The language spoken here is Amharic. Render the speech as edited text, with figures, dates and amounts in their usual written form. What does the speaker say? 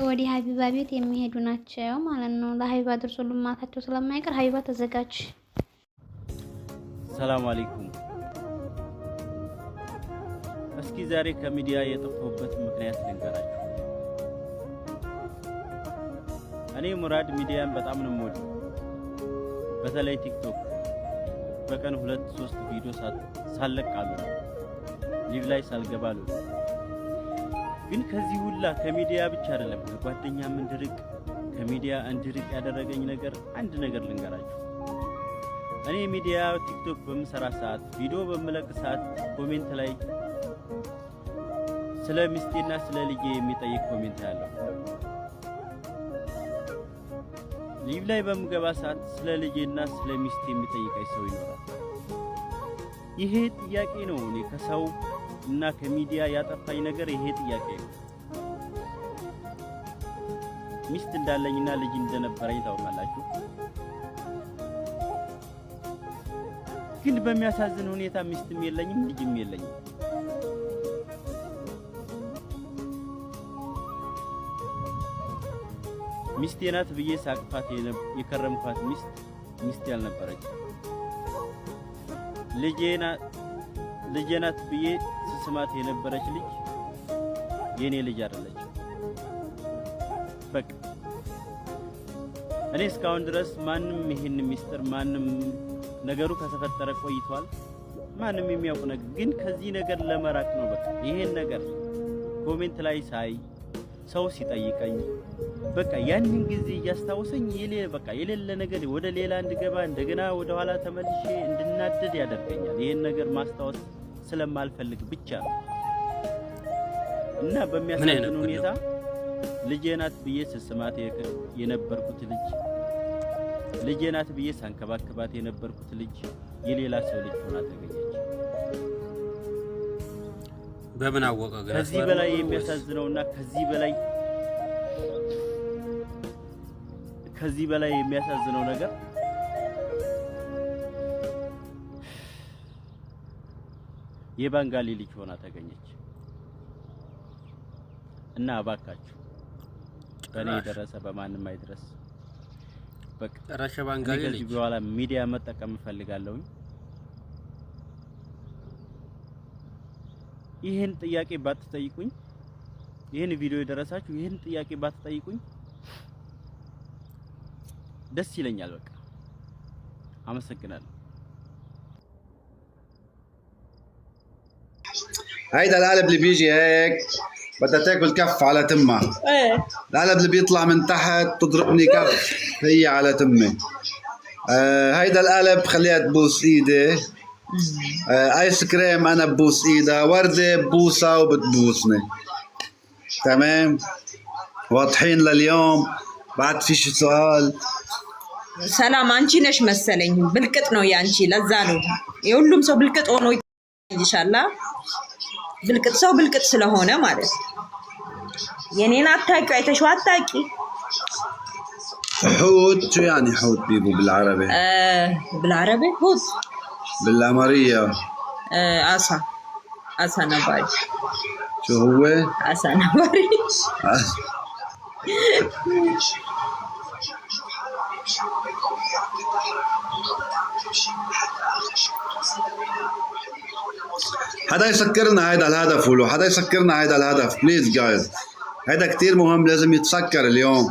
ወዲህ ሀቢባ ቤት የሚሄዱ ናቸው ማለት ነው። ለሀቢባ ድርሶልን ማታቸው ስለማይቀር ሀቢባ ተዘጋጅ። ሰላም አለይኩም። እስኪ ዛሬ ከሚዲያ የጠፋሁበት ምክንያት ልንገራችሁ። እኔ ሙራድ ሚዲያን በጣም ነው የምወደው። በተለይ ቲክቶክ በቀን 2-3 ቪዲዮ ሳለቃሉ ሊቭ ላይ ሳልገባሉ ግን ከዚህ ሁላ ከሚዲያ ብቻ አይደለም ከጓደኛም እንድርቅ ከሚዲያ እንድርቅ ያደረገኝ ነገር አንድ ነገር ልንገራችሁ። እኔ ሚዲያ ቲክቶክ በምሰራ ሰዓት ቪዲዮ በመለቅ ሰዓት ኮሜንት ላይ ስለ ሚስቴና ስለ ልጄ የሚጠይቅ ኮሜንት ያለው ሊቭ ላይ በምገባ ሰዓት ስለ ልጄና ስለ ሚስቴ የሚጠይቀኝ ሰው ይኖራል። ይሄ ጥያቄ ነው እኔ ከሰው እና ከሚዲያ ያጠፋኝ ነገር ይሄ ጥያቄ ነው። ሚስት እንዳለኝና ልጅ እንደነበረኝ ታውቃላችሁ። ግን በሚያሳዝን ሁኔታ ሚስትም የለኝም ልጅም የለኝም። ሚስቴ ናት ብዬ ሳቅፋት የከረምኳት ሚስት ያልነበረች ልጄ ናት ብዬ ስስማት የነበረች ልጅ የኔ ልጅ አይደለች። በቃ እኔ እስካሁን ድረስ ማንም ይሄን ሚስጥር ማንም ነገሩ ከተፈጠረ ቆይቷል። ማንም የሚያውቅ ነገር ግን ከዚህ ነገር ለመራቅ ነው። በቃ ይሄን ነገር ኮሜንት ላይ ሳይ ሰው ሲጠይቀኝ በቃ ያንን ጊዜ እያስታወሰኝ የሌለ ነገር ወደ ሌላ እንድገባ እንደገና ወደ ኋላ ተመልሼ እንድናደድ ያደርገኛል። ይሄን ነገር ማስታወስ ስለማልፈልግ ብቻ ነው። እና በሚያሳዝን ሁኔታ ልጄ ናት ብዬ ስስማት የነበርኩት ልጄ ናት ብዬ ሳንከባከባት የነበርኩት ልጅ የሌላ ሰው ልጅ ሆና ተገኘች። በምን አወቀ? ከዚህ በላይ የሚያሳዝነውና ከዚህ በላይ የሚያሳዝነው ነገር የባንጋሊ ልጅ ሆና ተገኘች። እና እባካችሁ በእኔ የደረሰ በማንም አይድረስ። በቃ ራሻ ባንጋሊ ልጅ ከዚህ በኋላ ሚዲያ መጠቀም እፈልጋለሁ። ይሄን ጥያቄ ባትጠይቁኝ፣ ይሄን ቪዲዮ የደረሳችሁ ይሄን ጥያቄ ባትጠይቁኝ ደስ ይለኛል። በቃ አመሰግናለሁ። هيدا القلب اللي بيجي هيك بدها تاكل كف على تمها. ايه القلب اللي بيطلع من تحت تضربني كف هي على تمي. هيدا القلب خليها تبوس ايدي. ايس كريم انا ببوس ايدها. وردة ببوسها وبتبوسني. تمام واضحين لليوم؟ بعد في شي سؤال؟ ሰላም አንቺ ነሽ መሰለኝ። ብልቅጥ ነው ያንቺ። ለዛ ነው የሁሉም ሰው ብልቅጥ ሆኖ ይሻላ። ብልቅጥ ሰው ብልቅጥ ስለሆነ ማለት የኔን አታውቂው አይተሽው አታውቂ። حوت شو يعني حوت بيبو بالعربي؟ بالعربي حوت. بالأمارية عسى نباري. شو هو؟ عسى نباري. حدا يسكرنا هيدا الهدف ولو حدا يسكرنا هيدا الهدف بليز جايز. هيدا كتير مهم لازم يتسكر اليوم.